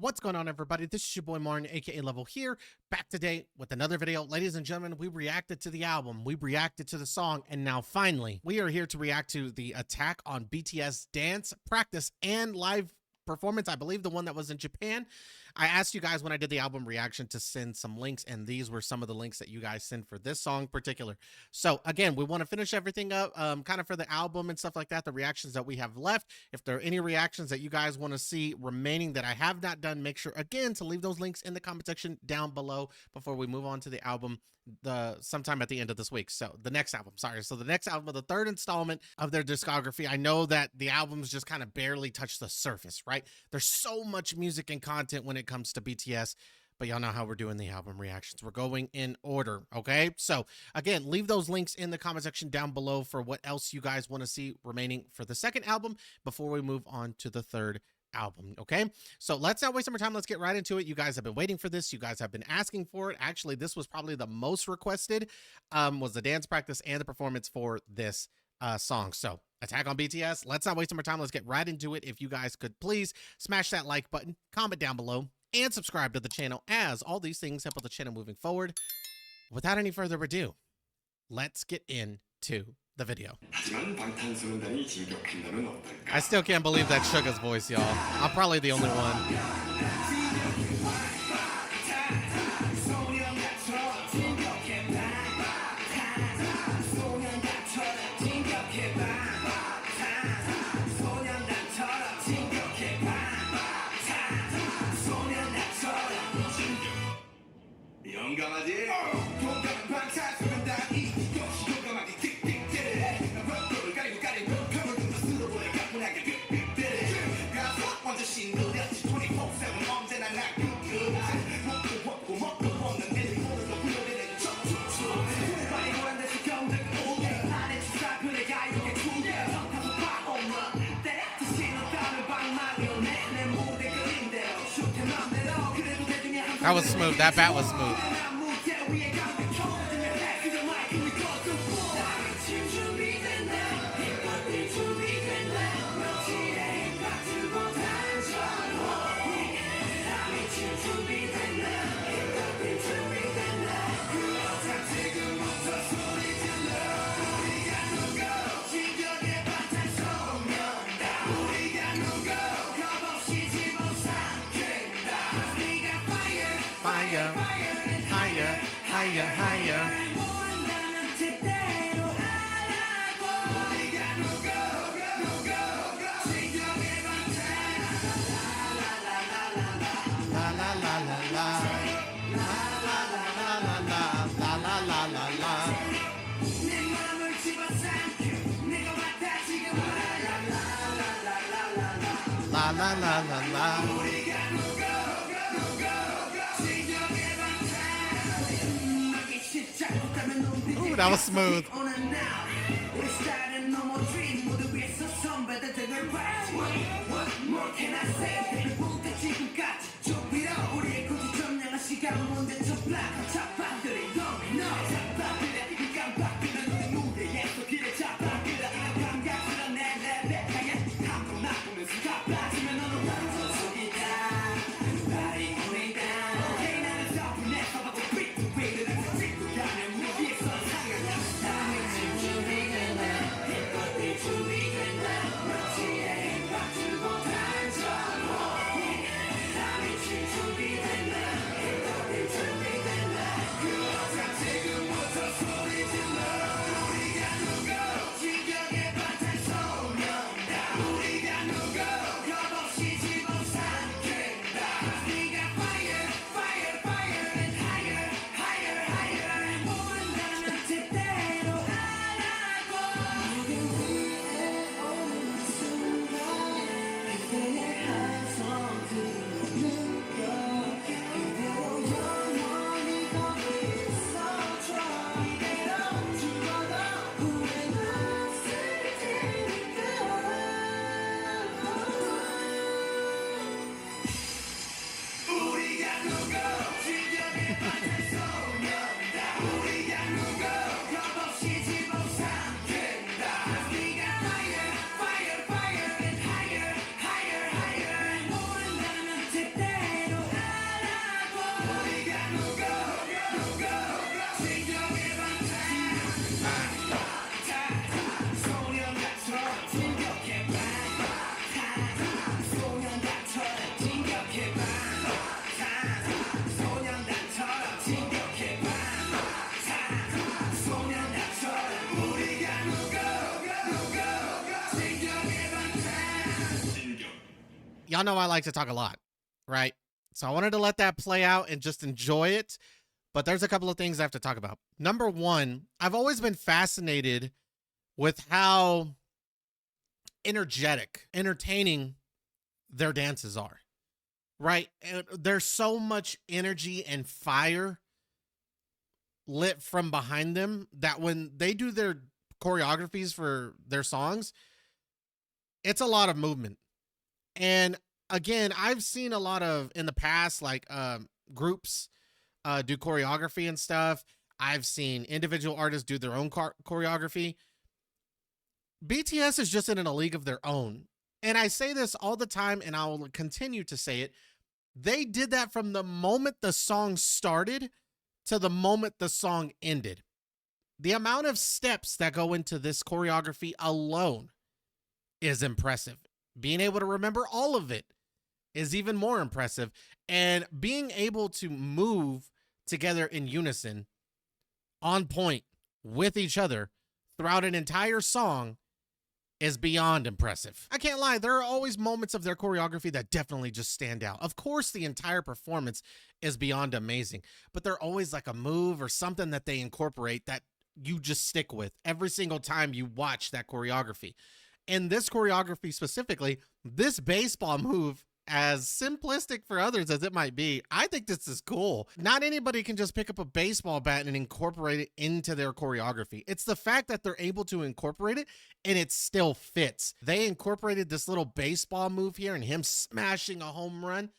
What's going on, everybody? This is your boy Martin, aka Level, here, back today with another video. Ladies and gentlemen, we reacted to the album, we reacted to the song, and now finally, we are here to react to the Attack on BTS dance, practice, and live performance. I believe the one that was in Japan. I asked you guys when I did the album reaction to send some links, and these were some of the links that you guys sent for this song in particular. So again, we want to finish everything up kind of for the album and stuff like that, the reactions that we have left. If there are any reactions that you guys want to see remaining that I have not done, make sure again to leave those links in the comment section down below before we move on to the album sometime at the end of this week. So the next album, so the next album, the third installment of their discography. I know that the albums just kind of barely touch the surface, right? There's so much music and content when it comes to BTS, but y'all know how we're doing the album reactions. We're going in order, okay? So again, leave those links in the comment section down below for what else you guys want to see remaining for the second album before we move on to the third album. Okay, so let's not waste some more time. Let's get right into it. You guys have been waiting for this. You guys have been asking for it. Actually, this was probably the most requested, was the dance practice and the performance for this song. So Attack on BTS. Let's not waste some more time. Let's get right into it. If you guys could please smash that like button, comment down below, and subscribe to the channel, as all these things help with the channel moving forward. Without any further ado, let's get into the video. I still can't believe that Suga's voice, y'all. I'm probably the only one. That was smooth. That bat was smooth. Higher, higher, higher, higher. La la la la la. La la la la la. La la la la la. La la la la la. Ooh, that was smooth. y'all know I like to talk a lot, right? So I wanted to let that play out and just enjoy it. But there's a couple of things I have to talk about. Number one, I've always been fascinated with how energetic, entertaining their dances are, right? And there's so much energy and fire lit from behind them that when they do their choreographies for their songs, it's a lot of movement. And again, I've seen a lot of in the past, like groups do choreography and stuff. I've seen individual artists do their own choreography. BTS is just in a league of their own. And I say this all the time, and I'll continue to say it. They did that from the moment the song started to the moment the song ended. The amount of steps that go into this choreography alone is impressive. Being able to remember all of it is even more impressive. And being able to move together in unison, on point with each other throughout an entire song is beyond impressive. I can't lie, there are always moments of their choreography that definitely just stand out. Of course, the entire performance is beyond amazing, but they're always like a move or something that they incorporate that you just stick with every single time you watch that choreography. And this choreography specifically, this baseball move, as simplistic for others as it might be, I think this is cool. Not anybody can just pick up a baseball bat and incorporate it into their choreography. It's the fact that they're able to incorporate it and it still fits. They incorporated this little baseball move here and him smashing a home run,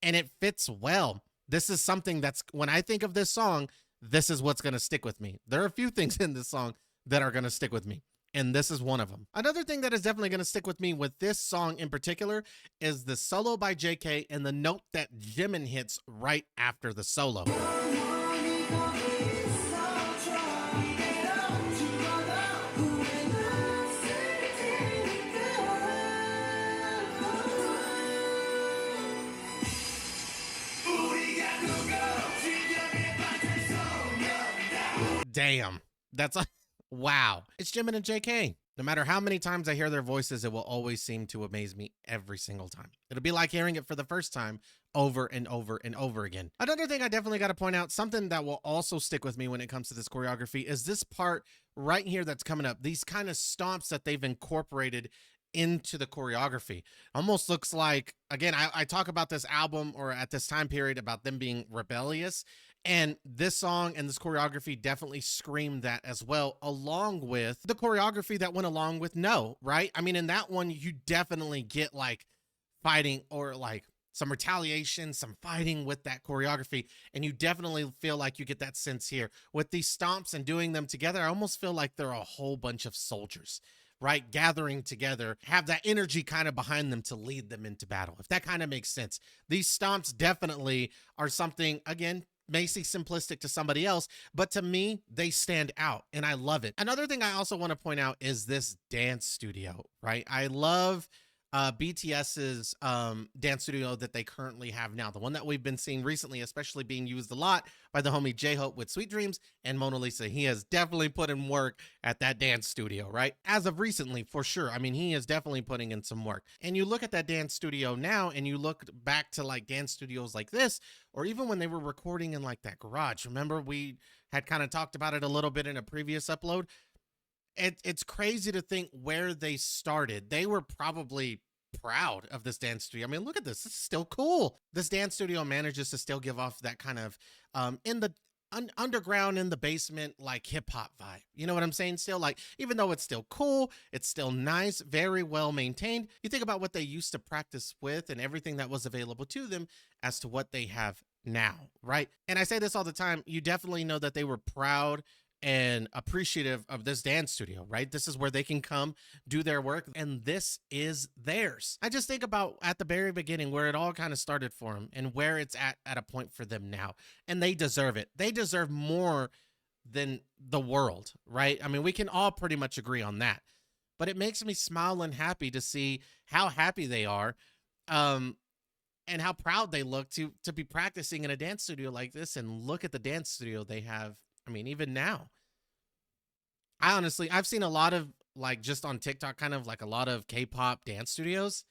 and it fits well. This is something that's, when I think of this song, this is what's going to stick with me. There are a few things in this song that are going to stick with me, and this is one of them. Another thing that is definitely going to stick with me with this song in particular is the solo by JK and the note that Jimin hits right after the solo. Damn, that's a wow. It's Jimin and JK. No matter how many times I hear their voices, it will always seem to amaze me every single time. It'll be like hearing it for the first time over and over and over again. Another thing I definitely got to point out, something that will also stick with me when it comes to this choreography, is this part right here that's coming up. These kind of stomps that they've incorporated into the choreography. Almost looks like, again, I talk about this album, or at this time period, about them being rebellious. And this song and this choreography definitely scream that as well, along with the choreography that went along with No, right? I mean, in that one, you definitely get like fighting or like some retaliation, some fighting with that choreography. And you definitely feel like you get that sense here. With these stomps and doing them together, I almost feel like they're a whole bunch of soldiers, right? Gathering together, have that energy kind of behind them to lead them into battle, if that kind of makes sense. These stomps definitely are something, again, may seem simplistic to somebody else, but to me, they stand out and I love it. Another thing I also want to point out is this dance studio, right? I love BTS's dance studio that they currently have now, the one that we've been seeing recently, especially being used a lot by the homie J-Hope with Sweet Dreams and Mona Lisa. He has definitely put in work at that dance studio, right? As of recently, for sure. I mean, he is definitely putting in some work. And you look at that dance studio now and you look back to like dance studios like this, or even when they were recording in like that garage. Remember, we had kind of talked about it a little bit in a previous upload. It's crazy to think where they started. They were probably proud of this dance studio. I mean, look at this. This is still cool. This dance studio manages to still give off that kind of in the underground, in the basement, like hip hop vibe. You know what I'm saying? Still, like, even though it's still cool, it's still nice, very well maintained. You think about what they used to practice with and everything that was available to them as to what they have now, right? And I say this all the time. You definitely know that they were proud and appreciative of this dance studio, right? This is where they can come do their work, and this is theirs. I just think about at the very beginning where it all kind of started for them and where it's at a point for them now, and they deserve it. They deserve more than the world, right? I mean, we can all pretty much agree on that, but it makes me smile and happy to see how happy they are, and how proud they look to be practicing in a dance studio like this. And look at the dance studio they have. I mean, even now, I've seen a lot of, like, just on TikTok, kind of like a lot of K-pop dance studios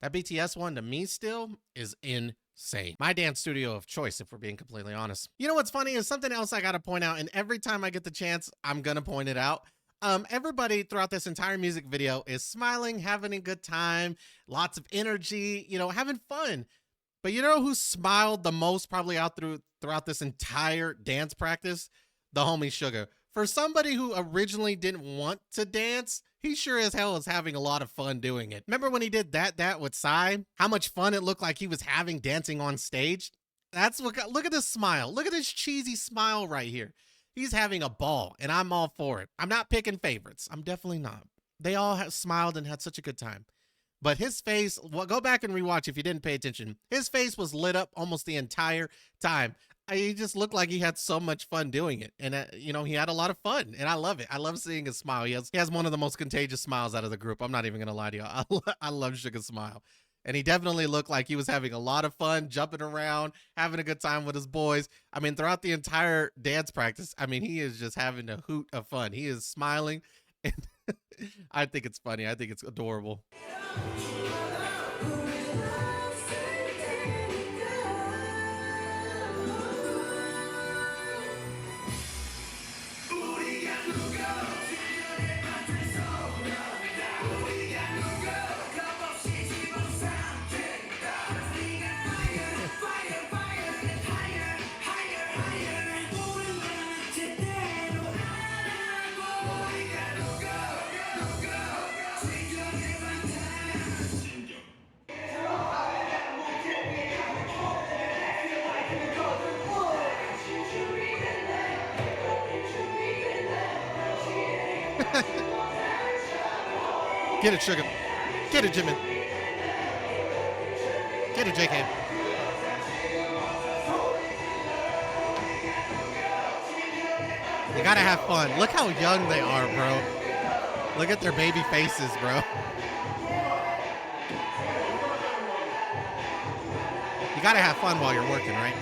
That BTS one to me still is insane. My dance studio of choice, if we're being completely honest. You know what's funny is something else I gotta point out, and every time I get the chance, I'm gonna point it out. Everybody throughout this entire music video is smiling, having a good time, lots of energy, you know, having fun. But you know who smiled the most probably throughout this entire dance practice? The homie Suga. For somebody who originally didn't want to dance, he sure as hell is having a lot of fun doing it. Remember when he did that with Psy? How much fun it looked like he was having dancing on stage? That's what, look at this smile. Look at this cheesy smile right here. He's having a ball, and I'm all for it. I'm not picking favorites. I'm definitely not. They all smiled and had such a good time. But his face, well, go back and rewatch if you didn't pay attention. His face was lit up almost the entire time. He just looked like he had so much fun doing it. And, you know, he had a lot of fun, and I love it. I love seeing his smile. He has one of the most contagious smiles out of the group. I'm not even going to lie to you. I love Suga's smile. And he definitely looked like he was having a lot of fun, jumping around, having a good time with his boys. I mean, throughout the entire dance practice, I mean, he is just having a hoot of fun. He is smiling, and I think it's funny. I think it's adorable. Get it, Suga. Get it, Jimmy. Get it, JK. You gotta have fun. Look how young they are, bro. Look at their baby faces, bro. You gotta have fun while you're working, right?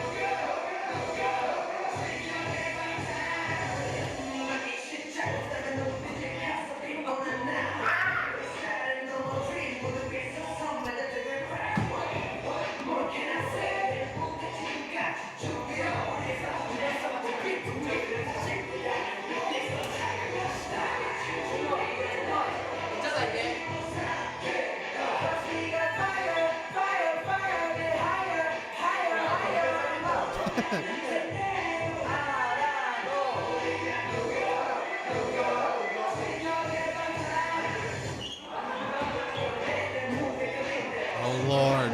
Oh, Lord.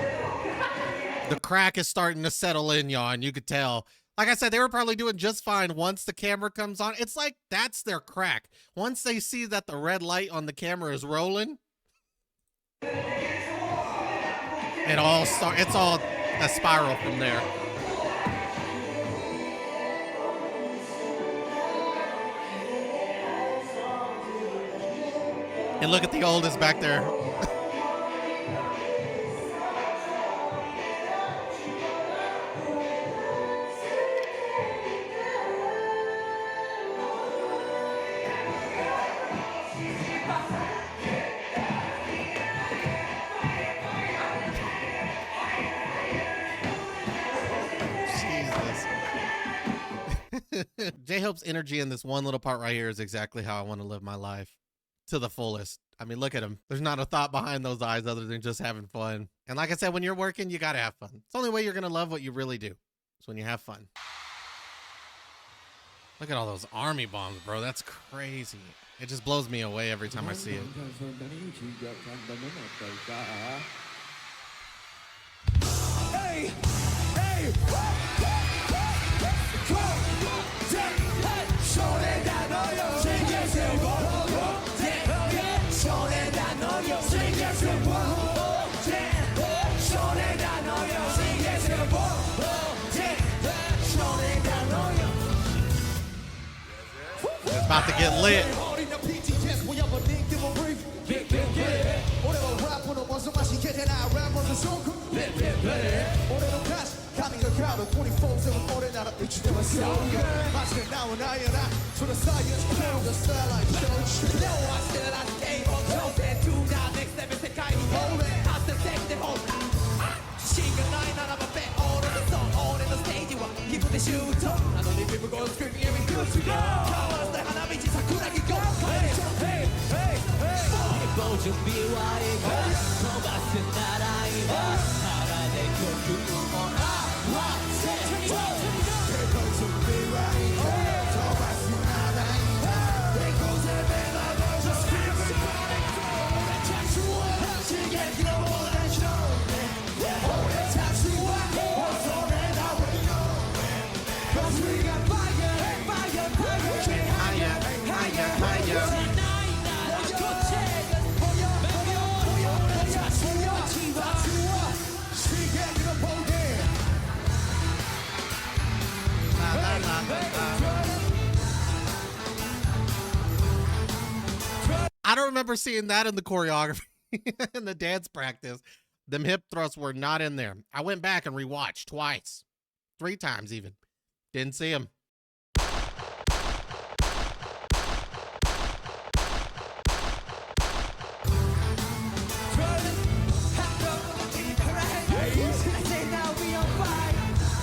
The crack is starting to settle in, y'all, and you could tell. Like I said, they were probably doing just fine once the camera comes on. It's like that's their crack. Once they see that the red light on the camera is rolling, it's all a spiral from there. And look at the oldest back there. J-Hope's energy in this one little part right here is exactly how I want to live my life to the fullest. I mean, look at him. There's not a thought behind those eyes other than just having fun. And like I said, when you're working, you got to have fun. It's the only way you're going to love what you really do. It's when you have fun. Look at all those army bombs, bro. That's crazy. It just blows me away every time I see it. Hey! Hey! It's about to get lit. I don't remember seeing that in the choreography in the dance practice. Them hip thrusts were not in there. I went back and rewatched twice, 3 times even. Didn't see them.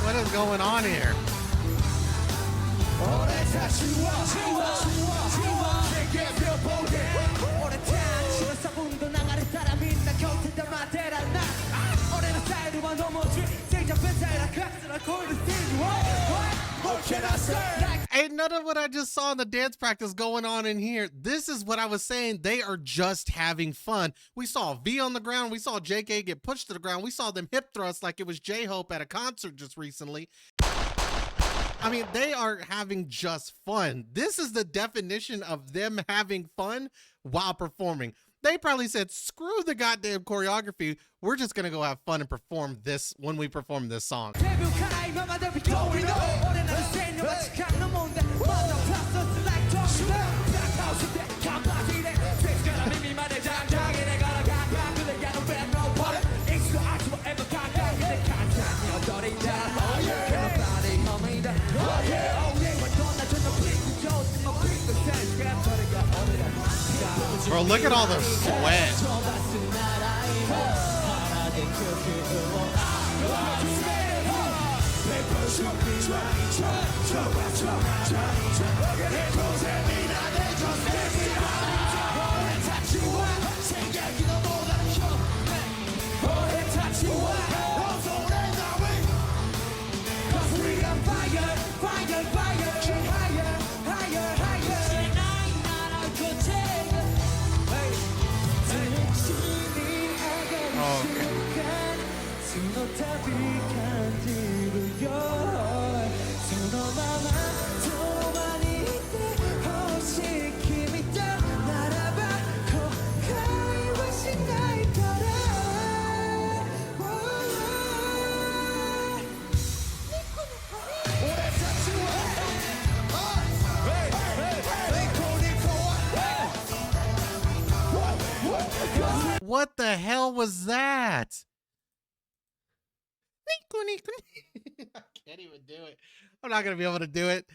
What is going on here? Ain't none of what I just saw in the dance practice going on in here. This is what I was saying. They are just having fun. We saw V on the ground. We saw JK get pushed to the ground. We saw them hip thrusts like it was J-Hope at a concert just recently. I mean, they are having just fun. This is the definition of them having fun while performing. They probably said, screw the goddamn choreography. We're just going to go have fun and perform this when we perform this song. Bro, look at all the sweat. What the hell was that? I can't even do it. I'm not going to be able to do it.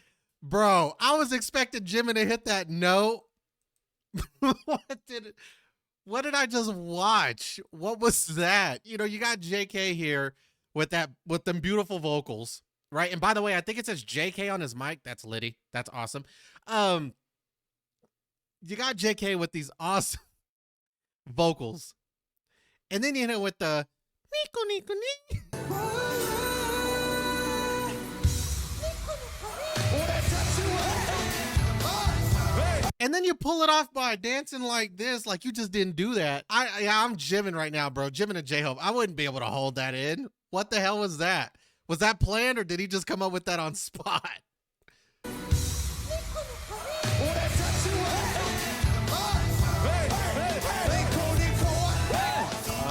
Bro, I was expecting Jimin to hit that note. What did I just watch? What was that? You know, you got JK here with them beautiful vocals, right? And by the way, I think it says JK on his mic. That's Liddy. That's awesome. You got JK with these awesome vocals. And then you hit it with the Nico. And then you pull it off by dancing like this, like you just didn't do that. I'm Jimin right now, bro. Jimin and J-Hope. I wouldn't be able to hold that in. What the hell was that? Was that planned or did he just come up with that on spot?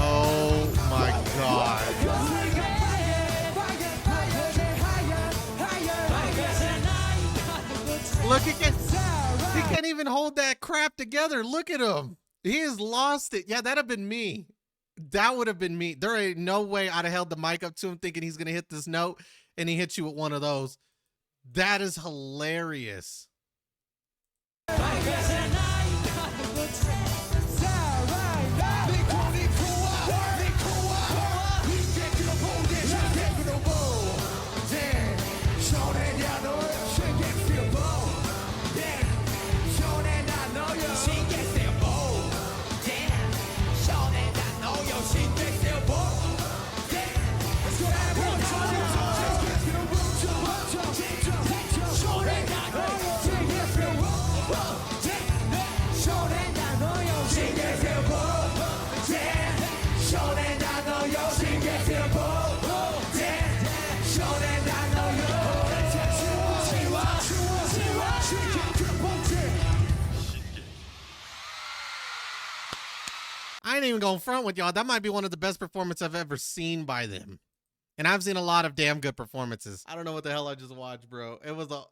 Oh my God. Look at he can't even hold that crap together. Look at him. He has lost it. Yeah, that'd have been me. That would have been me. There ain't no way I'd have held the mic up to him thinking he's going to hit this note and he hits you with one of those. That is hilarious. even going front with y'all. That might be one of the best performances I've ever seen by them. And I've seen a lot of damn good performances. I don't know what the hell I just watched, bro. It was a,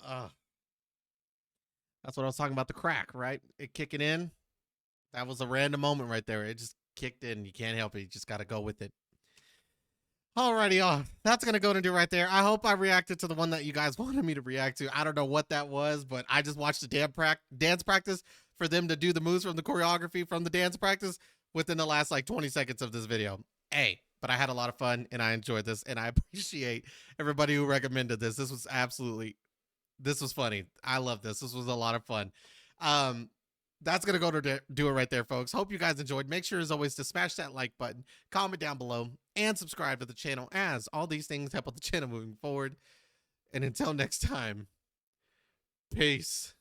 that's what I was talking about, the crack, right? It kicking in. That was a random moment right there. It just kicked in. You can't help it. You just got to go with it. Alrighty, y'all. That's going to go to do right there. I hope I reacted to the one that you guys wanted me to react to. I don't know what that was, but I just watched the dance practice for them to do the moves from the choreography from the dance practice within the last like 20 seconds of this video. Hey, but I had a lot of fun and I enjoyed this, and I appreciate everybody who recommended this. This was funny. I love this. This was a lot of fun. That's going to go to do it right there, folks. Hope you guys enjoyed. Make sure, as always, to smash that like button, comment down below, and subscribe to the channel, as all these things help with the channel moving forward. And until next time, peace.